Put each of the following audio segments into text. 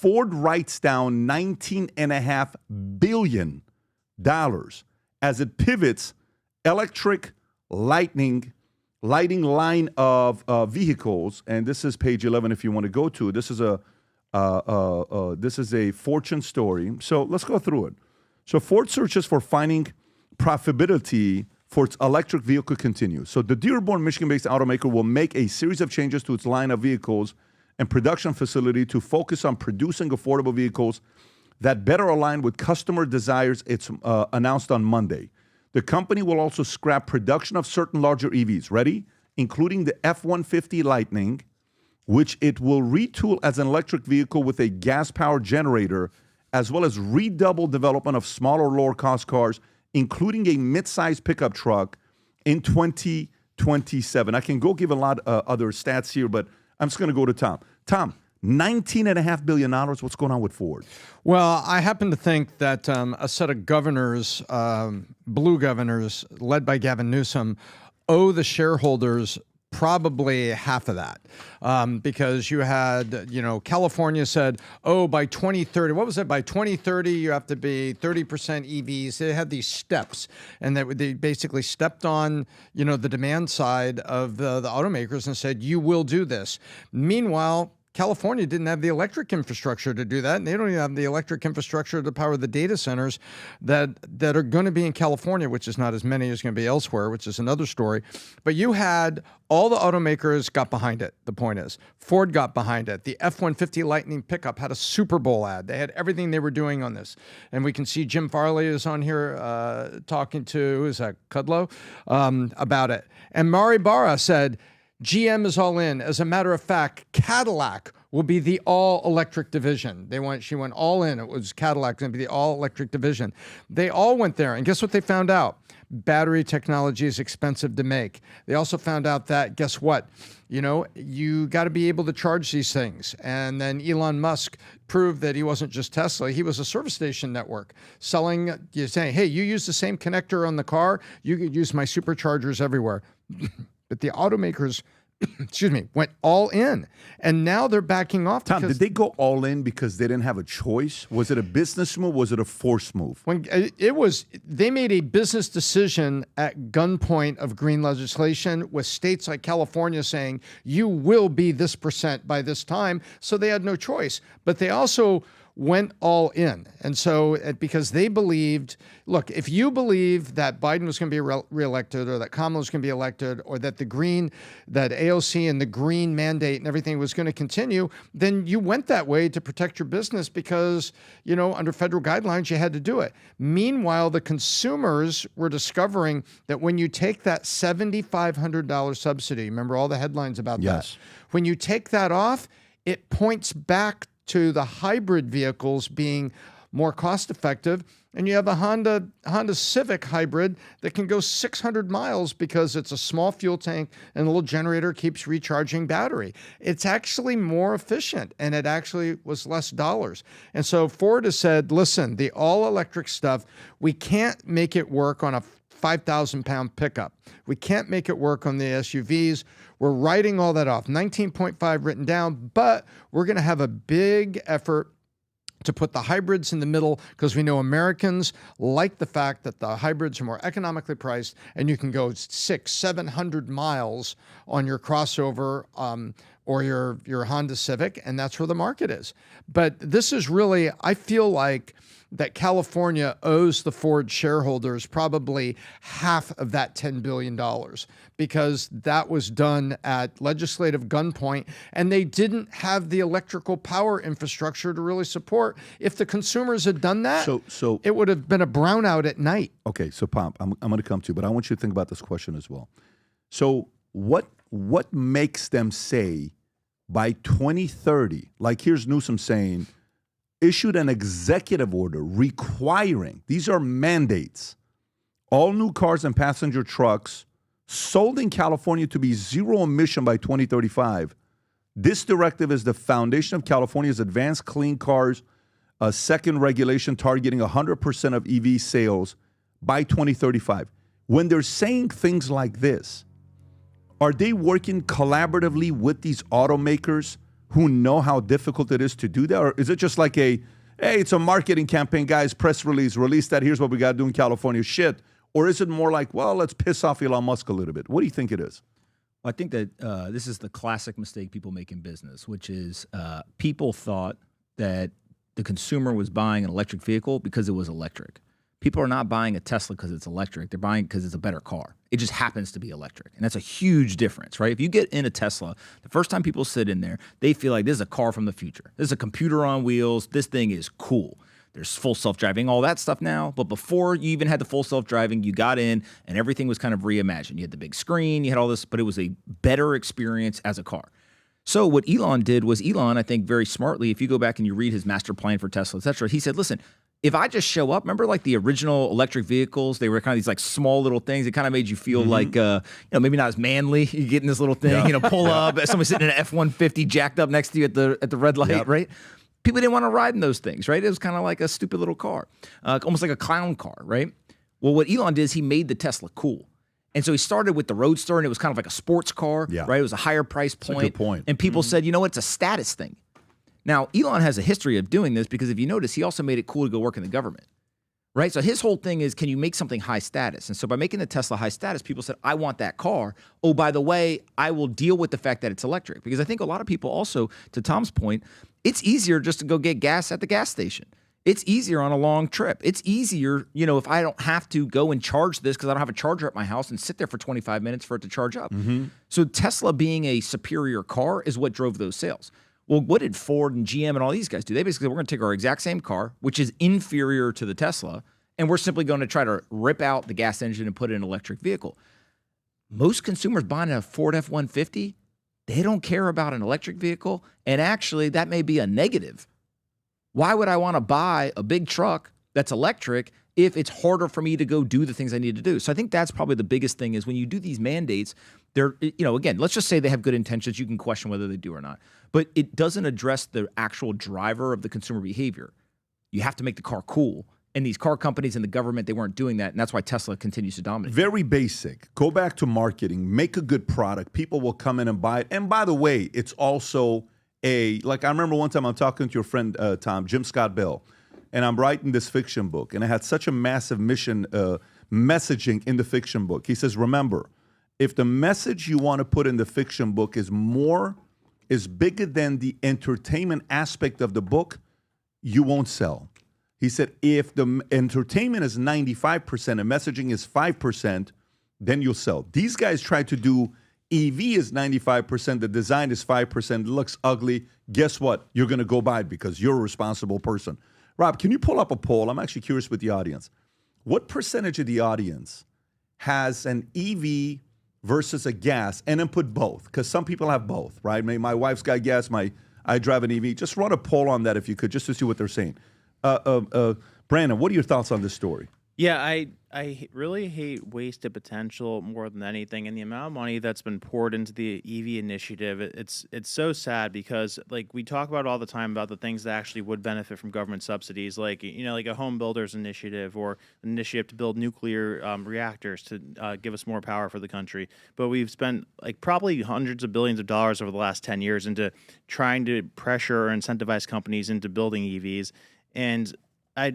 Ford writes down $19.5 billion as it pivots electric lighting line of vehicles. And this is page 11 if you want to go to it. This is a Fortune story. So let's go through it. So Ford searches for finding profitability for its electric vehicle continues. So the Dearborn, Michigan-based automaker will make a series of changes to its line of vehicles and production facility to focus on producing affordable vehicles that better align with customer desires. It's announced on Monday. The company will also scrap production of certain larger EVs, ready? Including the F-150 Lightning, which it will retool as an electric vehicle with a gas-powered generator, as well as redouble development of smaller, lower-cost cars, including a mid-size pickup truck in 2027. I can go give a lot of other stats here, but I'm just going to go to Tom. Tom, $19.5 billion. What's going on with Ford? Well, I happen to think that a set of governors, blue governors, led by Gavin Newsom, owe the shareholders probably half of that, because you had, California said, oh, by 2030, what was it? By 2030, you have to be 30% EVs. They had these steps, and they basically stepped on, the demand side of the automakers and said, you will do this. Meanwhile, California didn't have the electric infrastructure to do that, and they don't even have the electric infrastructure to power the data centers that are going to be in California, which is not as many as going to be elsewhere, which is another story. But you had all the automakers got behind it, the point is. Ford got behind it. The F-150 Lightning pickup had a Super Bowl ad. They had everything they were doing on this. And we can see Jim Farley is on here talking to, who is that, Kudlow, about it. And Mari Barra said, GM is all in. As a matter of fact, Cadillac will be the all-electric division. She went all in. It was Cadillac going to be the all-electric division. They all went there, and guess what they found out? Battery technology is expensive to make. They also found out that, guess what? You got to be able to charge these things. And then Elon Musk proved that he wasn't just Tesla. He was a service station network saying, hey, you use the same connector on the car, you could use my superchargers everywhere. But the automakers, went all in. And now they're backing off. Tom, did they go all in because they didn't have a choice? Was it a business move? Was it a force move? They made a business decision at gunpoint of green legislation with states like California saying, you will be this % by this time. So they had no choice. But they also went all in. And so because they believed, look, if you believe that Biden was going to be reelected, or that Kamala was going to be elected, or that that AOC and the green mandate and everything was going to continue, then you went that way to protect your business because, under federal guidelines, you had to do it. Meanwhile, the consumers were discovering that when you take that $7,500 subsidy, remember all the headlines about that? When you take that off, it points back to the hybrid vehicles being more cost effective. And you have a Honda Civic hybrid that can go 600 miles because it's a small fuel tank and a little generator keeps recharging battery. It's actually more efficient, and it actually was less dollars. And so Ford has said, listen, the all-electric stuff, we can't make it work on a 5,000-pound pickup. We can't make it work on the SUVs. We're writing all that off. 19.5 written down, but we're going to have a big effort to put the hybrids in the middle because we know Americans like the fact that the hybrids are more economically priced and you can go 600-700 miles on your crossover or your Honda Civic, and that's where the market is. But this is really, I feel like that California owes the Ford shareholders probably half of that $10 billion because that was done at legislative gunpoint, and they didn't have the electrical power infrastructure to really support. If the consumers had done that, so it would have been a brownout at night. Okay, so Pomp, I'm going to come to you, but I want you to think about this question as well. So what makes them say by 2030, like here's Newsom saying, issued an executive order requiring, these are mandates, all new cars and passenger trucks sold in California to be zero emission by 2035. This directive is the foundation of California's advanced clean cars, a second regulation targeting 100% of EV sales by 2035. When they're saying things like this, are they working collaboratively with these automakers who know how difficult it is to do that? Or is it just like hey, it's a marketing campaign, guys, press release that, here's what we got to do in California, shit? Or is it more like, well, let's piss off Elon Musk a little bit? What do you think it is? I think that this is the classic mistake people make in business, which is people thought that the consumer was buying an electric vehicle because it was electric. People are not buying a Tesla because it's electric. They're buying it because it's a better car. It just happens to be electric. And that's a huge difference, right? If you get in a Tesla, the first time people sit in there, they feel like this is a car from the future. This is a computer on wheels. This thing is cool. There's full self-driving, all that stuff now. But before you even had the full self-driving, you got in and everything was kind of reimagined. You had the big screen, you had all this, but it was a better experience as a car. So what Elon did was I think very smartly, if you go back and you read his master plan for Tesla, et cetera, he said, listen, if I just show up, remember like the original electric vehicles, they were kind of these like small little things. It kind of made you feel like, maybe not as manly. You get in this little thing, pull up, someone sitting in an F-150 jacked up next to you at the red light, right? People didn't want to ride in those things, right? It was kind of like a stupid little car, almost like a clown car, right? Well, what Elon did is he made the Tesla cool. And so he started with the Roadster, and it was kind of like a sports car, right? It was a higher price point. That's a good point. And people said, you know what, it's a status thing. Now, Elon has a history of doing this because if you notice, he also made it cool to go work in the government, right? So his whole thing is, can you make something high status? And so by making the Tesla high status, people said, I want that car. Oh, by the way, I will deal with the fact that it's electric. Because I think a lot of people also, to Tom's point, it's easier just to go get gas at the gas station. It's easier on a long trip. It's easier, if I don't have to go and charge this because I don't have a charger at my house and sit there for 25 minutes for it to charge up. So Tesla being a superior car is what drove those sales. Well, what did Ford and GM and all these guys do? They basically said, we're going to take our exact same car, which is inferior to the Tesla, and we're simply going to try to rip out the gas engine and put in an electric vehicle. Most consumers buying a Ford F-150, they don't care about an electric vehicle, and actually that may be a negative. Why would I want to buy a big truck that's electric if it's harder for me to go do the things I need to do? So I think that's probably the biggest thing is when you do these mandates, they're, again, let's just say they have good intentions. You can question whether they do or not, but it doesn't address the actual driver of the consumer behavior. You have to make the car cool. And these car companies and the government, they weren't doing that. And that's why Tesla continues to dominate. Very basic. Go back to marketing. Make a good product. People will come in and buy it. And by the way, it's also like I remember one time I'm talking to your friend, Tom, Jim Scott Bell, and I'm writing this fiction book. And I had such a massive messaging in the fiction book. He says, remember, if the message you want to put in the fiction book is bigger than the entertainment aspect of the book, you won't sell. He said, if the entertainment is 95% and messaging is 5%, then you'll sell. These guys try to do EV is 95%, the design is 5%, it looks ugly. Guess what? You're going to go buy it because you're a responsible person. Rob, can you pull up a poll? I'm actually curious with the audience. What percentage of the audience has an EV versus a gas, and then put both? Because some people have both, right? My wife's got gas, I drive an EV. Just run a poll on that if you could, just to see what they're saying. Brandon, what are your thoughts on this story? Yeah, I really hate wasted potential more than anything, and the amount of money that's been poured into the EV initiative, it's so sad because like we talk about all the time about the things that actually would benefit from government subsidies, like like a home builders initiative or an initiative to build nuclear reactors to give us more power for the country. But we've spent like probably hundreds of billions of dollars over the last 10 years into trying to pressure or incentivize companies into building EVs. And I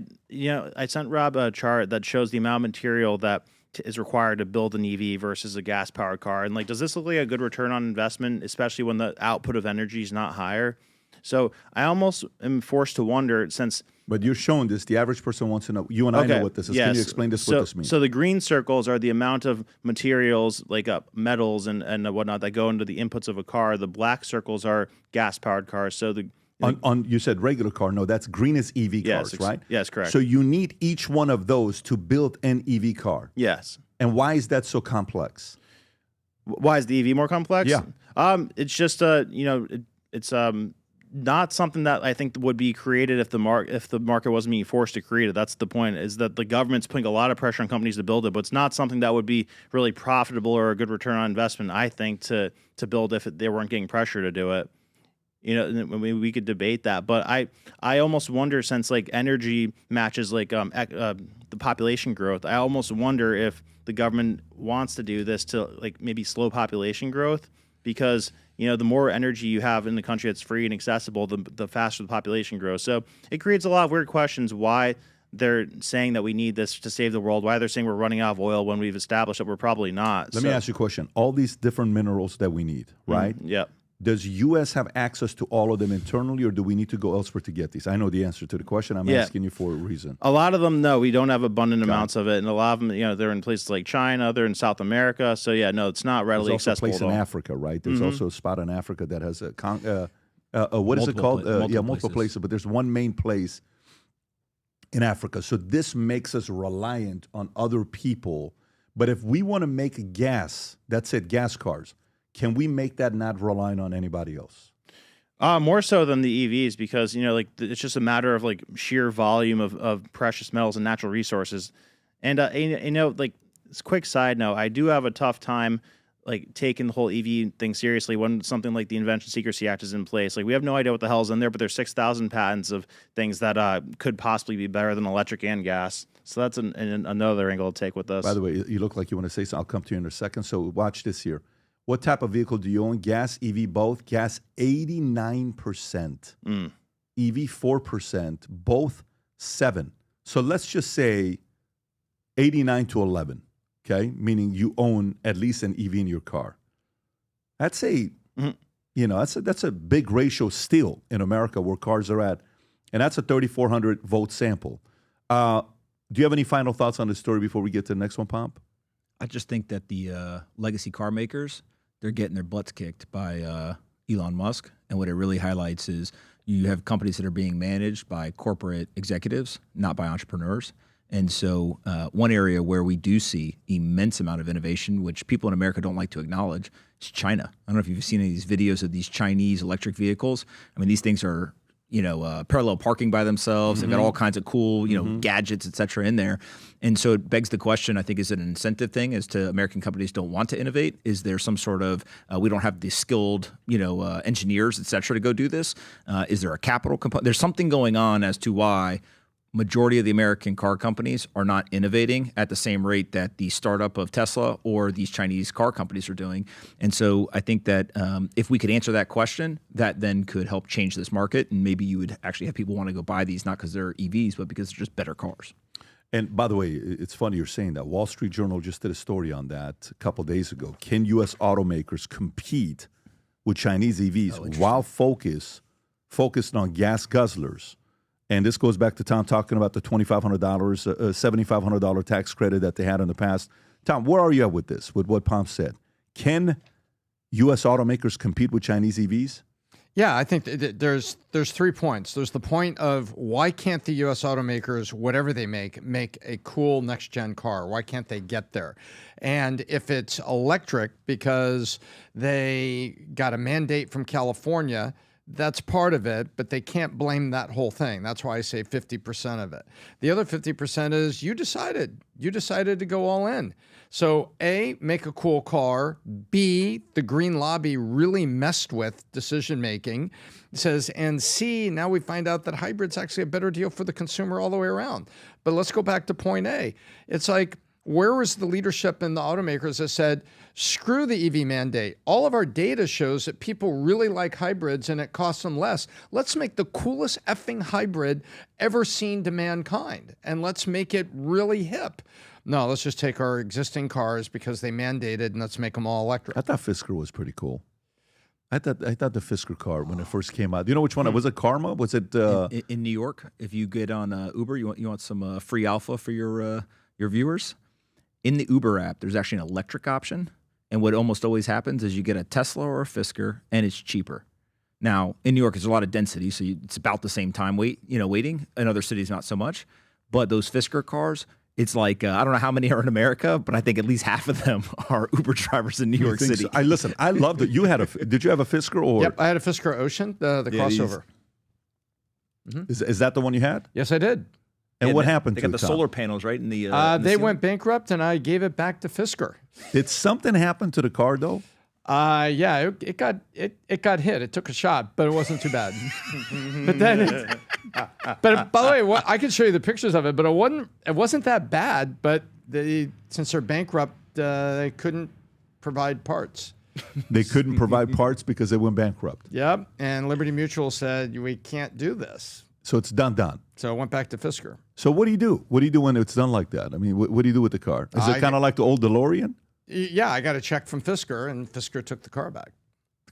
sent Rob a chart that shows the amount of material that is required to build an EV versus a gas-powered car. And like, does this look like a good return on investment, especially when the output of energy is not higher? So I almost am forced to wonder since... But you're showing this. The average person wants to know. You and I know what this is. Yes. Can you explain what this means? So the green circles are the amount of materials like metals and whatnot that go into the inputs of a car. The black circles are gas-powered cars. So you said regular car. No, that's green is EV cars, right? Yes, correct. So you need each one of those to build an EV car. Yes. And why is that so complex? Why is the EV more complex? Yeah. It's just it's not something that I think would be created if the market wasn't being forced to create it. That's the point, is that the government's putting a lot of pressure on companies to build it, but it's not something that would be really profitable or a good return on investment, I think, to build if they weren't getting pressure to do it. We could debate that, but I almost wonder, since like energy matches like the population growth, I almost wonder if the government wants to do this to like maybe slow population growth, because the more energy you have in the country that's free and accessible, the faster the population grows. So it creates a lot of weird questions why they're saying that we need this to save the world, why they're saying we're running out of oil when we've established that we're probably not. Let me ask you a question. All these different minerals that we need, right? Yep. Does U.S. have access to all of them internally, or do we need to go elsewhere to get these? I know the answer to the question. I'm asking you for a reason. A lot of them, no, we don't have abundant amounts of it. And a lot of them, they're in places like China, they're in South America. So, yeah, no, it's not readily There's also accessible. a place in Africa, right? There's also a spot in Africa that has what is it called? Multiple places. But there's one main place in Africa. So this makes us reliant on other people. But if we want to make gas, that's it, gas cars, can we make that not relying on anybody else? More so than the EVs because, it's just a matter of like sheer volume of precious metals and natural resources. And, this quick side note, I do have a tough time like taking the whole EV thing seriously when something like the Invention Secrecy Act is in place. Like we have no idea what the hell is in there, but there's 6,000 patents of things that could possibly be better than electric and gas. So that's another angle to take with this. By the way, you look like you want to say something. I'll come to you in a second. So watch this here. What type of vehicle do you own? Gas, EV, both? Gas, 89%. EV, 4%. Both, 7. So let's just say 89 to 11, okay? Meaning you own at least an EV in your car. That's that's a big ratio still in America where cars are at. And that's a 3,400 vote sample. Do you have any final thoughts on this story before we get to the next one, Pomp? I just think that the legacy car makers, they're getting their butts kicked by Elon Musk. And what it really highlights is you have companies that are being managed by corporate executives, not by entrepreneurs. And so one area where we do see immense amount of innovation, which people in America don't like to acknowledge, is China. I don't know if you've seen any of these videos of these Chinese electric vehicles. I mean, these things are parallel parking by themselves. They've got all kinds of cool, gadgets, et cetera, in there. And so it begs the question, I think, is it an incentive thing as to American companies don't want to innovate? Is there some sort of, we don't have the skilled, engineers, et cetera, to go do this? Is there a capital component? There's something going on as to why majority of the American car companies are not innovating at the same rate that the startup of Tesla or these Chinese car companies are doing. And so I think that if we could answer that question, that then could help change this market. And maybe you would actually have people want to go buy these, not because they're EVs, but because they're just better cars. And by the way, it's funny you're saying that. Wall Street Journal just did a story on that a couple of days ago. Can U.S. automakers compete with Chinese EVs while focused on gas guzzlers? And this goes back to Tom talking about the $2,500, $7,500 tax credit that they had in the past. Tom, where are you at with this, with what Pomp said? Can U.S. automakers compete with Chinese EVs? Yeah, I think there's 3 points. There's the point of why can't the U.S. automakers, whatever they make a cool next-gen car? Why can't they get there? And if it's electric because they got a mandate from California, that's part of it, but they can't blame that whole thing. That's why I say 50% of it. The other 50% is you decided to go all in. So A, make a cool car. B, the green lobby really messed with decision-making. It says, and C, now we find out that hybrid's actually a better deal for the consumer all the way around. But let's go back to point A. It's like, where was the leadership in the automakers that said, screw the EV mandate? All of our data shows that people really like hybrids and it costs them less. Let's make the coolest effing hybrid ever seen to mankind. And let's make it really hip. No, let's just take our existing cars because they mandated and let's make them all electric. I thought Fisker was pretty cool. I thought the Fisker car when it first came out. Do you know which one? Was it Karma? Was it in New York? If you get on Uber, you want some free alpha for your viewers. In the Uber app, there's actually an electric option. And what almost always happens is you get a Tesla or a Fisker, and it's cheaper. Now, in New York, there's a lot of density, so it's about the same time waiting. In other cities, not so much. But those Fisker cars, it's like, I don't know how many are in America, but I think at least half of them are Uber drivers in New York City. So? I loved it. Did you have a Fisker? Or? Yep, I had a Fisker Ocean, the crossover. Is that the one you had? Yes, I did. And what happened to it? They got the solar panels, right? In the they went bankrupt, and I gave it back to Fisker. Did something happen to the car, though? Yeah, it got hit. It took a shot, but it wasn't too bad. But then, but by the way, I can show you the pictures of it. But it wasn't that bad. But since they're bankrupt, they couldn't provide parts. They couldn't provide parts because they went bankrupt. Yep. And Liberty Mutual said, we can't do this. So it's done. So it went back to Fisker. So what do you do? What do you do when it's done like that? I mean, what do you do with the car? Is it kind of like the old DeLorean? Yeah, I got a check from Fisker, and Fisker took the car back.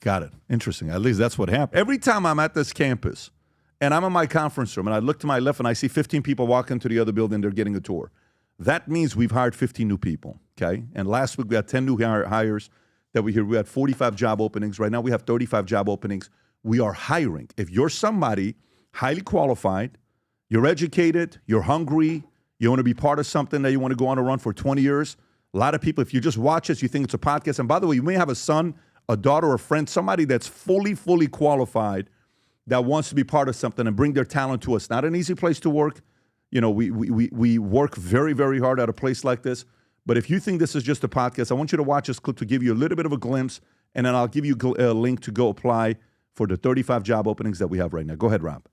Got it. Interesting. At least that's what happened. Every time I'm at this campus, and I'm in my conference room, and I look to my left, and I see 15 people walking to the other building, they're getting a tour. That means we've hired 15 new people, okay? And last week we had 10 new hires that we had 45 job openings. Right now we have 35 job openings. We are hiring. If you're somebody highly qualified, you're educated, you're hungry, you want to be part of something that you want to go on a run for 20 years, a lot of people, if you just watch us, you think it's a podcast. And by the way, you may have a son, a daughter, or a friend, somebody that's fully qualified that wants to be part of something and bring their talent to us. Not an easy place to work. You know, we work very, very hard at a place like this. But if you think this is just a podcast, I want you to watch this clip to give you a little bit of a glimpse, and then I'll give you a link to go apply for the 35 job openings that we have right now. Go ahead, Rob.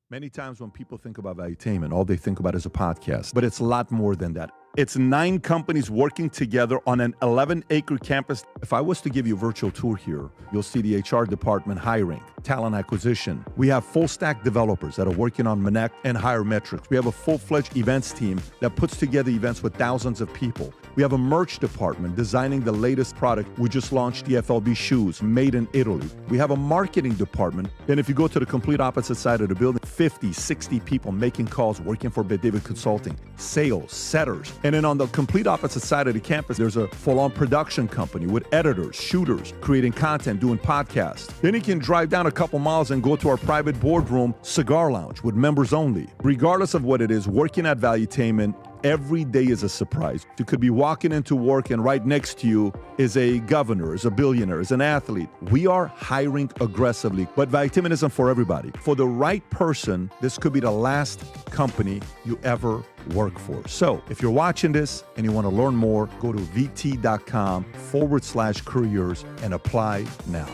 Many times when people think about Valuetainment, all they think about is a podcast, but it's a lot more than that. It's 9 companies working together on an 11-acre campus. If I was to give you a virtual tour here, you'll see the HR department hiring, talent acquisition. We have full-stack developers that are working on Connect and Hire Metrics. We have a full-fledged events team that puts together events with thousands of people. We have a merch department designing the latest product. We just launched the FLB shoes, made in Italy. We have a marketing department. And if you go to the complete opposite side of the building, 50, 60 people making calls, working for David Consulting, sales, setters. And then on the complete opposite side of the campus, there's a full-on production company with editors, shooters, creating content, doing podcasts. Then you can drive down a couple miles and go to our private boardroom cigar lounge with members only. Regardless of what it is, working at Valuetainment, every day is a surprise. You could be walking into work and right next to you is a governor, is a billionaire, is an athlete. We are hiring aggressively, but Valuetainment isn't for everybody. For the right person, this could be the last company you ever work for. So if you're watching this and you want to learn more, go to vt.com/careers and apply now.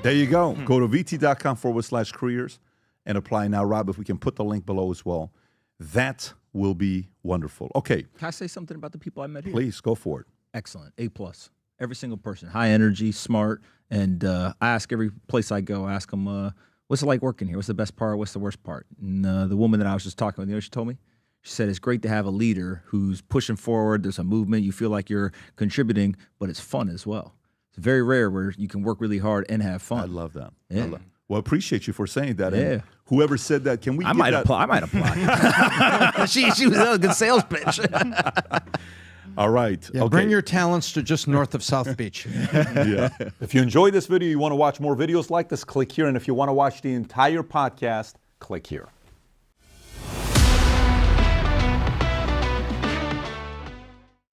There you go. Go to vt.com/careers and apply now. Rob, if we can put the link below as well, that will be wonderful. Okay. Can I say something about the people I met here? Please, go for it. Excellent. A+. Every single person. High energy, smart. And I ask every place I go, I ask them, what's it like working here? What's the best part? What's the worst part? And the woman that I was just talking with, you know what she told me? She said, it's great to have a leader who's pushing forward. There's a movement. You feel like you're contributing, but it's fun as well. It's very rare where you can work really hard and have fun. I love that. Yeah. Well, appreciate you for saying that. Yeah. And whoever said that, can we I might apply. she was a good sales pitch. All right. Yeah, okay. Bring your talents to just north of South Beach. Yeah. If you enjoyed this video, you want to watch more videos like this, click here. And if you want to watch the entire podcast, click here.